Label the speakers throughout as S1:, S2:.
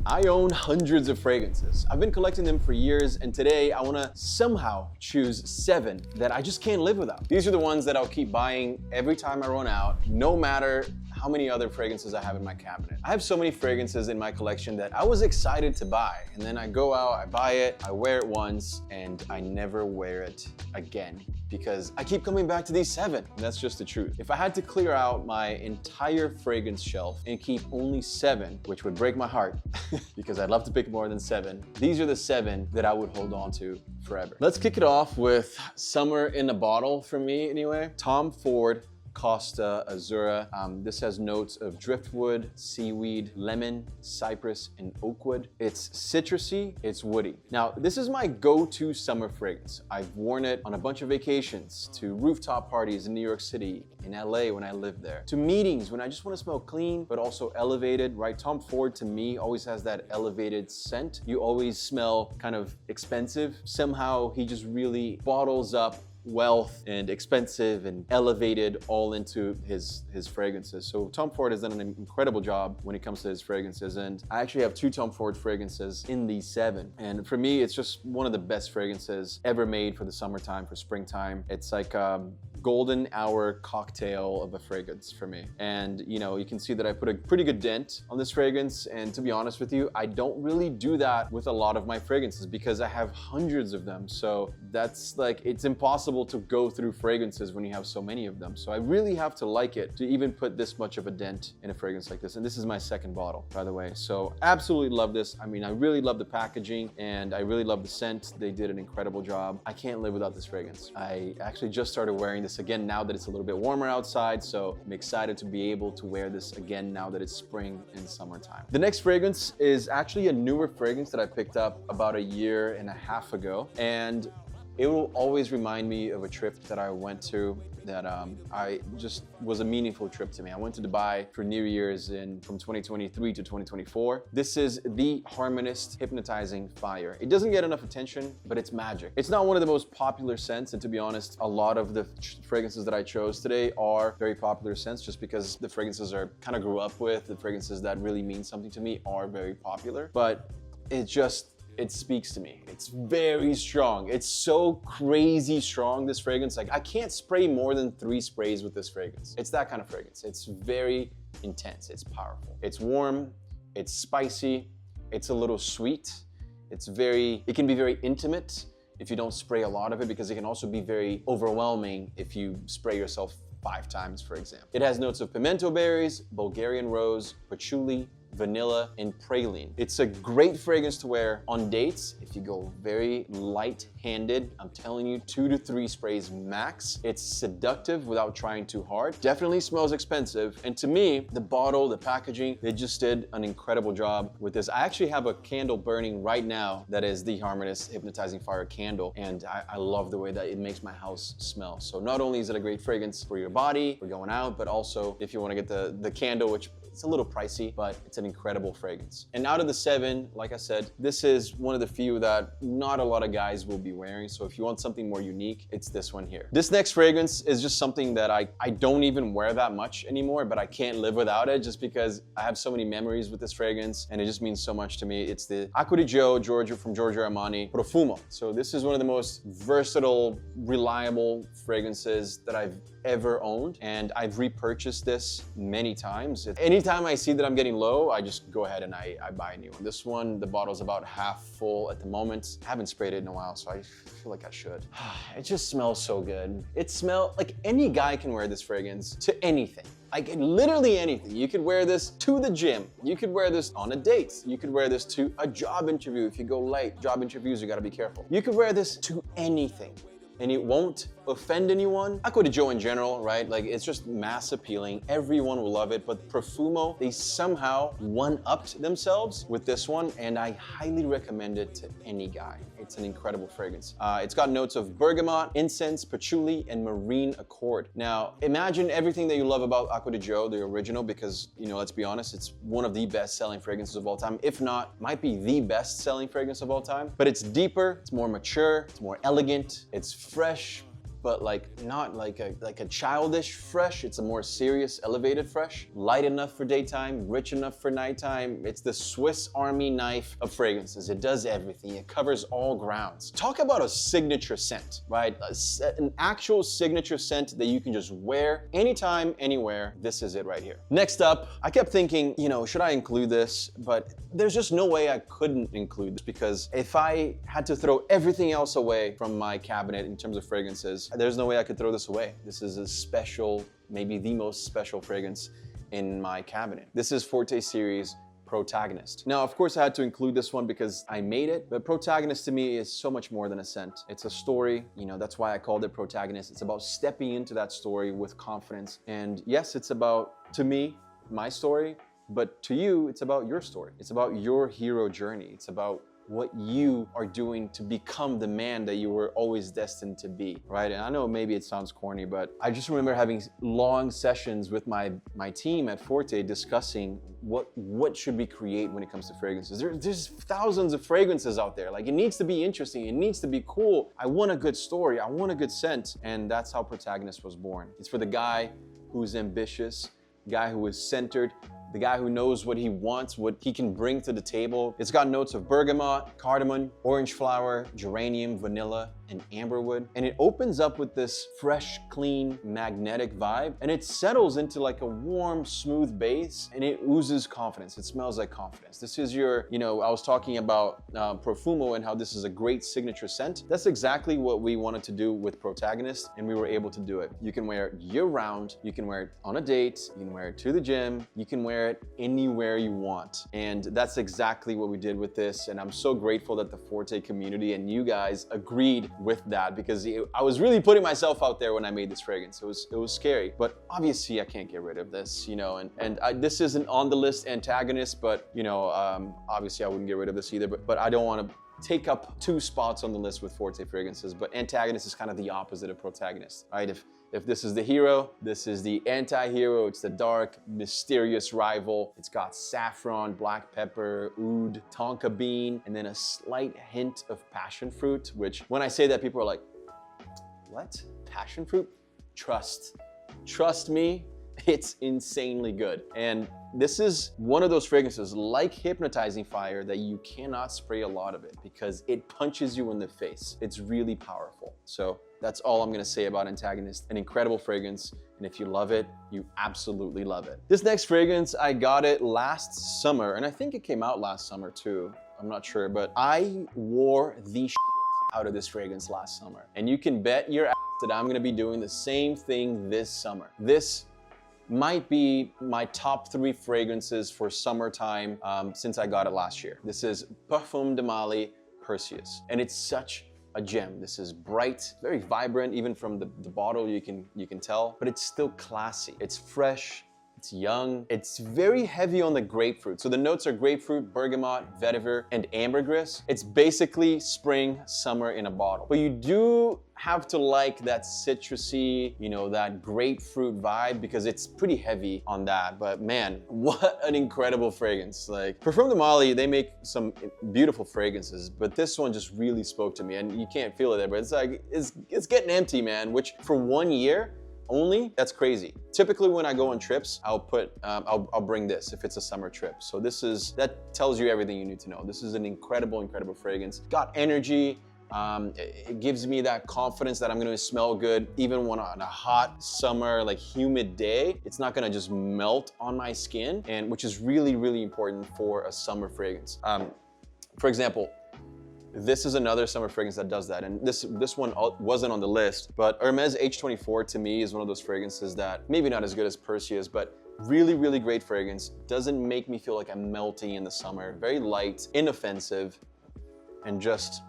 S1: I own hundreds of fragrances. I've been collecting them for years, and today I wanna somehow choose 7 that I just can't live without. These are the ones that I'll keep buying every time I run out, no matter how many other fragrances I have in my cabinet. I have so many fragrances in my collection that I was excited to buy, and then I go out, I buy it, I wear it once, and I never wear it again because I keep coming back to these 7. And that's just the truth. If I had to clear out my entire fragrance shelf and keep only 7, which would break my heart because I'd love to pick more than 7, these are the 7 that I would hold on to forever. Let's kick it off with summer in a bottle for me anyway. Tom Ford Costa Azzurra. This has notes of driftwood, seaweed, lemon, cypress, and oakwood. It's citrusy, it's woody. Now, this is my go-to summer fragrance. I've worn it on a bunch of vacations, to rooftop parties in New York City, in LA when I lived there, to meetings when I just want to smell clean, but also elevated, right? Tom Ford, to me, always has that elevated scent. You always smell kind of expensive. Somehow, he just really bottles up wealth and expensive and elevated all into his fragrances. So Tom Ford has done an incredible job when it comes to his fragrances, and I actually have 2 Tom Ford fragrances in these 7. And for me, it's just one of the best fragrances ever made for the summertime, for springtime. It's like golden hour cocktail of a fragrance for me. And you know, you can see that I put a pretty good dent on this fragrance, and to be honest with you, I don't really do that with a lot of my fragrances because I have hundreds of them. So that's like, it's impossible to go through fragrances when you have so many of them. So I really have to like it to even put this much of a dent in a fragrance like this. And this is my 2nd bottle, by the way. So absolutely love this. I mean, I really love the packaging and I really love the scent. They did an incredible job. I can't live without this fragrance. I actually just started wearing this again now that it's a little bit warmer outside. So I'm excited to be able to wear this again now that it's spring and summertime. The next fragrance is actually a newer fragrance that I picked up about 1.5 years ago. And it will always remind me of a trip that I went to that I just was a meaningful trip to me. I went to Dubai for New Year's from 2023 to 2024. This is the Harmonist Hypnotizing Fire. It doesn't get enough attention, but it's magic. It's not one of the most popular scents, and to be honest, a lot of the fragrances that I chose today are very popular scents just because the fragrances I kind of grew up with, the fragrances that really mean something to me are very popular, but it speaks to me. It's very strong. It's so crazy strong, this fragrance. Like, I can't spray more than 3 sprays with this fragrance. It's that kind of fragrance. It's very intense. It's powerful. It's warm. It's spicy. It's a little sweet. It can be very intimate if you don't spray a lot of it, because it can also be very overwhelming if you spray yourself 5 times, for example. It has notes of pimento berries, Bulgarian rose, patchouli, vanilla, and praline. It's a great fragrance to wear on dates if you go very light-handed. I'm telling you, 2 to 3 sprays max. It's seductive without trying too hard. Definitely smells expensive. And to me, the bottle, the packaging, they just did an incredible job with this. I actually have a candle burning right now that is the Harmonist Hypnotizing Fire candle, and I love the way that it makes my house smell. So not only is it a great fragrance for your body, for going out, but also if you want to get the candle, which it's a little pricey, but it's an incredible fragrance. And out of the 7, like I said, this is one of the few that not a lot of guys will be wearing. So if you want something more unique, it's this one here. This next fragrance is just something that I don't even wear that much anymore, but I can't live without it just because I have so many memories with this fragrance and it just means so much to me. It's the Acqua di Gio from Giorgio Armani Profumo. So this is one of the most versatile, reliable fragrances that I've ever owned, and I've repurchased this many times. Anytime I see that I'm getting low, I just go ahead and I buy a new one. This one, the bottle's about half full at the moment. I haven't sprayed it in a while, so I feel like I should. It just smells so good. It smells like any guy can wear this fragrance to anything. Like literally anything. You could wear this to the gym. You could wear this on a date. You could wear this to a job interview. If you go late, job interviews, you gotta be careful. You could wear this to anything and it won't offend anyone. Acqua di Gio in general, right? Like, it's just mass appealing. Everyone will love it, but Profumo, they somehow one-upped themselves with this one, and I highly recommend it to any guy. It's an incredible fragrance. It's got notes of bergamot, incense, patchouli, and marine accord. Now, imagine everything that you love about Acqua di Gio, the original, because, you know, let's be honest, it's one of the best-selling fragrances of all time. If not, might be the best-selling fragrance of all time. But it's deeper, it's more mature, it's more elegant, it's fresh, but like not like a childish fresh. It's a more serious, elevated fresh. Light enough for daytime, rich enough for nighttime. It's the Swiss Army knife of fragrances. It does everything. It covers all grounds. Talk about a signature scent, right? An actual signature scent that you can just wear anytime, anywhere. This is it right here. Next up, I kept thinking, you know, should I include this? But there's just no way I couldn't include this, because if I had to throw everything else away from my cabinet in terms of fragrances, there's no way I could throw this away. This is a special, maybe the most special fragrance in my cabinet. This is Forte series Protagonist. Now, of course, I had to include this one because I made it, but Protagonist to me is so much more than a scent. It's a story, you know, that's why I called it Protagonist. It's about stepping into that story with confidence. And yes, it's about, to me, my story, but to you, it's about your story. It's about your hero journey. It's about what you are doing to become the man that you were always destined to be, right? And I know maybe it sounds corny, but I just remember having long sessions with my team at Forte discussing what should we create when it comes to fragrances. There's thousands of fragrances out there. Like, it needs to be interesting. It needs to be cool. I want a good story. I want a good scent. And that's how Protagonist was born. It's for the guy who's ambitious, guy who is centered, the guy who knows what he wants, what he can bring to the table. It's got notes of bergamot, cardamom, orange flower, geranium, vanilla, and amberwood. And it opens up with this fresh, clean, magnetic vibe. And it settles into like a warm, smooth base, and it oozes confidence. It smells like confidence. This is your, you know, I was talking about Profumo and how this is a great signature scent. That's exactly what we wanted to do with Protagonist, and we were able to do it. You can wear it year round. You can wear it on a date. You can wear it to the gym. You can wear it anywhere you want. And that's exactly what we did with this. And I'm so grateful that the Forte community and you guys agreed with that, because I was really putting myself out there when I made this fragrance. It was scary, but obviously I can't get rid of this, you know, and this isn't on the list, Antagonist, but you know, obviously I wouldn't get rid of this either, but I don't want to take up 2 spots on the list with Forte fragrances. But Antagonist is kind of the opposite of Protagonist, right? If this is the hero, this is the anti-hero. It's the dark, mysterious rival. It's got saffron, black pepper, oud, tonka bean, and then a slight hint of passion fruit, which when I say that, people are like, what? Passion fruit? Trust me, it's insanely good. And this is one of those fragrances like Hypnotizing Fire that you cannot spray a lot of it because it punches you in the face. It's really powerful. So that's all I'm gonna say about Antagonist. An incredible fragrance, and if you love it, you absolutely love it. This next fragrance, I got it last summer, and I think it came out last summer too. I'm not sure, but I wore the shit out of this fragrance last summer. And you can bet your ass that I'm gonna be doing the same thing this summer. This might be my top 3 fragrances for summertime since I got it last year. This is Parfums de Mali Perseus, and it's such a gem. This is bright, very vibrant, even from the bottle you can tell, but it's still classy. It's fresh, it's young, it's very heavy on the grapefruit. So the notes are grapefruit, bergamot, vetiver, and ambergris. It's basically spring, summer in a bottle. But you do have to like that citrusy, you know, that grapefruit vibe, because it's pretty heavy on that. But man, what an incredible fragrance. Like, Parfums de Mali, they make some beautiful fragrances, but this one just really spoke to me. And you can't feel it there, but it's like, it's getting empty, man, which for 1 year, only, that's crazy. Typically when I go on trips, I'll bring this if it's a summer trip. So that tells you everything you need to know. This is an incredible fragrance. Got energy. It gives me that confidence that I'm gonna smell good even when on a hot summer, like humid day. It's not gonna just melt on my skin, and which is really, really important for a summer fragrance. For example, this is another summer fragrance that does that. And this one wasn't on the list, but Hermes H24 to me is one of those fragrances that maybe not as good as Perseus, but really, really great fragrance. Doesn't make me feel like I'm melting in the summer. Very light, inoffensive, and just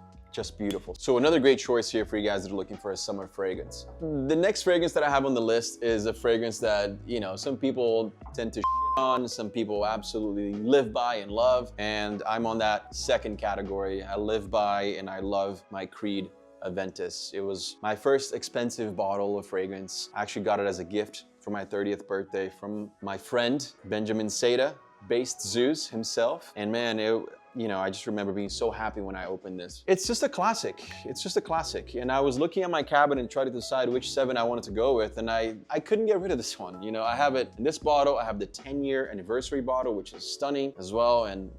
S1: beautiful. So another great choice here for you guys that are looking for a summer fragrance. The next fragrance that I have on the list is a fragrance that, you know, some people tend to on, some people absolutely live by and love, and I'm on that second category. I live by and I love my creed, Aventus. It was my first expensive bottle of fragrance. I actually got it as a gift for my 30th birthday from my friend, Benjamin Seda, based Zeus himself. And man, you know, I just remember being so happy when I opened this. It's just a classic. It's just a classic. And I was looking at my cabinet and trying to decide which 7 I wanted to go with, and I couldn't get rid of this one. You know, I have it in this bottle. I have the 10-year anniversary bottle, which is stunning as well. And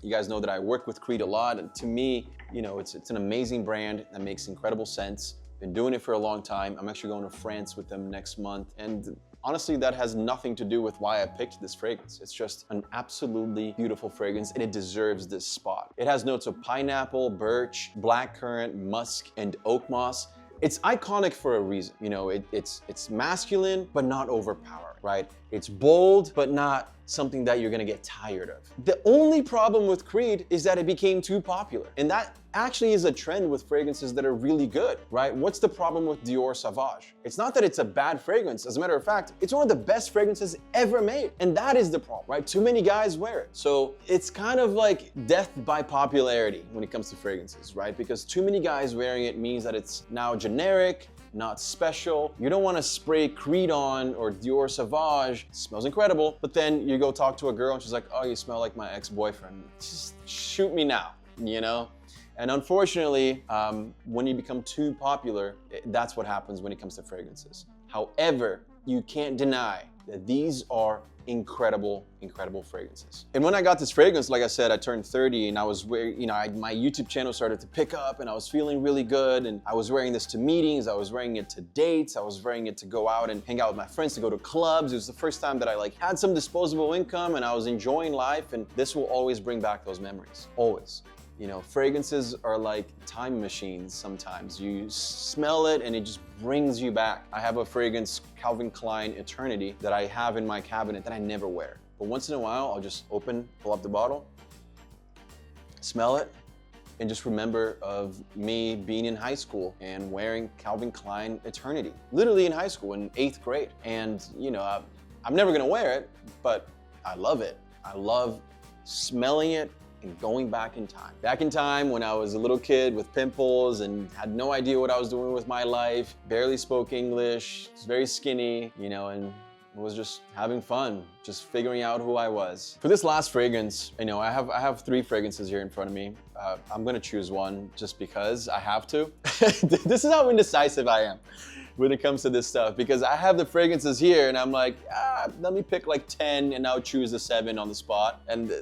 S1: you guys know that I work with Creed a lot, and to me, you know, it's an amazing brand that makes incredible sense. Been doing it for a long time. I'm actually going to France with them next month, and honestly, that has nothing to do with why I picked this fragrance. It's just an absolutely beautiful fragrance, and it deserves this spot. It has notes of pineapple, birch, blackcurrant, musk, and oak moss. It's iconic for a reason. You know, it's masculine, but not overpowering, right? It's bold, but not something that you're gonna get tired of. The only problem with Creed is that it became too popular. And that actually is a trend with fragrances that are really good, right? What's the problem with Dior Sauvage? It's not that it's a bad fragrance. As a matter of fact, it's one of the best fragrances ever made. And that is the problem, right? Too many guys wear it. So it's kind of like death by popularity when it comes to fragrances, right? Because too many guys wearing it means that it's now generic, not special. You don't want to spray Creed on or Dior Sauvage. It smells incredible. But then you go talk to a girl and she's like, oh, you smell like my ex-boyfriend. Just shoot me now, you know? And unfortunately, when you become too popular, that's what happens when it comes to fragrances. However, you can't deny that these are incredible, incredible fragrances. And when I got this fragrance, like I said, I turned 30 and I was wearing, you know, my YouTube channel started to pick up and I was feeling really good. And I was wearing this to meetings, I was wearing it to dates, I was wearing it to go out and hang out with my friends, to go to clubs. It was the first time that I like had some disposable income and I was enjoying life. And this will always bring back those memories, always. You know, fragrances are like time machines sometimes. You smell it and it just brings you back. I have a fragrance, Calvin Klein Eternity, that I have in my cabinet that I never wear. But once in a while, I'll just pull up the bottle, smell it, and just remember of me being in high school and wearing Calvin Klein Eternity. Literally in high school, in 8th grade. And you know, I'm never gonna wear it, but I love it. I love smelling it and going back in time. Back in time when I was a little kid with pimples and had no idea what I was doing with my life, barely spoke English, was very skinny, you know, and was just having fun, just figuring out who I was. For this last fragrance, you know, I have 3 fragrances here in front of me. I'm gonna choose one just because I have to. This is how indecisive I am when it comes to this stuff, because I have the fragrances here and I'm like, let me pick like 10 and I'll choose the 7 on the spot. And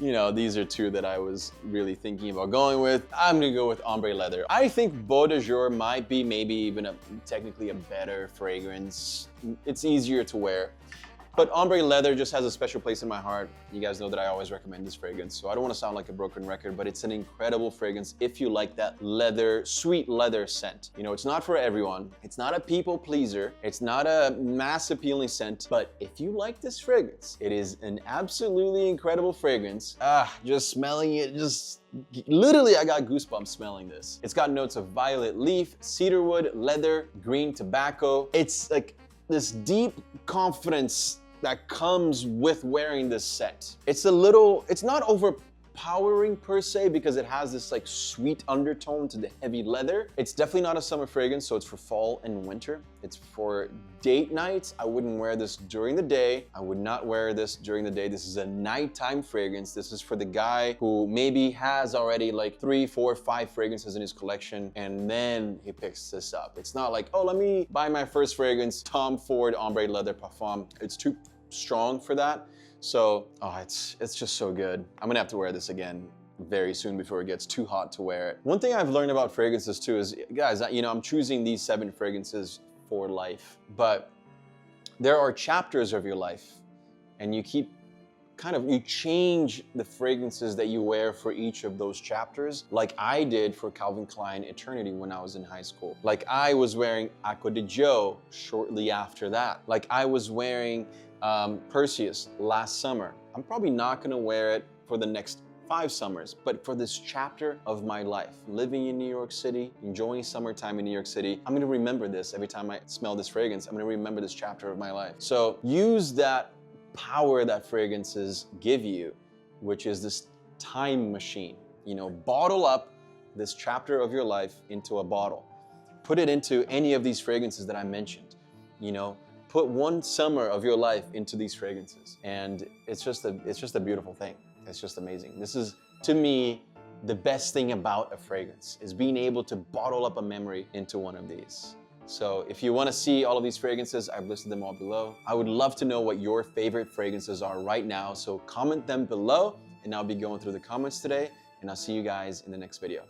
S1: you know, these are 2 that I was really thinking about going with. I'm gonna go with Ombré Leather. I think Beau de Jour might be maybe even technically a better fragrance. It's easier to wear. But Ombré Leather just has a special place in my heart. You guys know that I always recommend this fragrance, so I don't want to sound like a broken record, but it's an incredible fragrance if you like that leather, sweet leather scent. You know, it's not for everyone. It's not a people pleaser. It's not a mass appealing scent, but if you like this fragrance, it is an absolutely incredible fragrance. Just smelling it, literally, I got goosebumps smelling this. It's got notes of violet leaf, cedarwood, leather, green tobacco. It's like this deep confidence that comes with wearing this set. It's not overpowering per se because it has this like sweet undertone to the heavy leather. It's definitely not a summer fragrance, so it's for fall and winter. It's for date nights. I wouldn't wear this during the day. I would not wear this during the day. This is a nighttime fragrance. This is for the guy who maybe has already like 3, 4, 5 fragrances in his collection and then he picks this up. It's not like, oh, let me buy my first fragrance, Tom Ford Ombré Leather Parfum. It's too strong for that. So, it's just so good. I'm gonna have to wear this again very soon before it gets too hot to wear it. One thing I've learned about fragrances too is, guys, you know, I'm choosing these 7 fragrances for life, but there are chapters of your life and you change the fragrances that you wear for each of those chapters, like I did for Calvin Klein Eternity when I was in high school. Like I was wearing Acqua di Gio shortly after that. Like I was wearing Perseus last summer. I'm probably not gonna wear it for the next 5 summers, but for this chapter of my life, living in New York City, enjoying summertime in New York City, I'm gonna remember this every time I smell this fragrance. I'm gonna remember this chapter of my life. So use that power that fragrances give you, which is this time machine. You know, bottle up this chapter of your life into a bottle. Put it into any of these fragrances that I mentioned. You know, put one summer of your life into these fragrances, and it's just a beautiful thing. It's just amazing. This is, to me, the best thing about a fragrance, is being able to bottle up a memory into one of these. So if you want to see all of these fragrances, I've listed them all below. I would love to know what your favorite fragrances are right now, so comment them below, and I'll be going through the comments today, and I'll see you guys in the next video.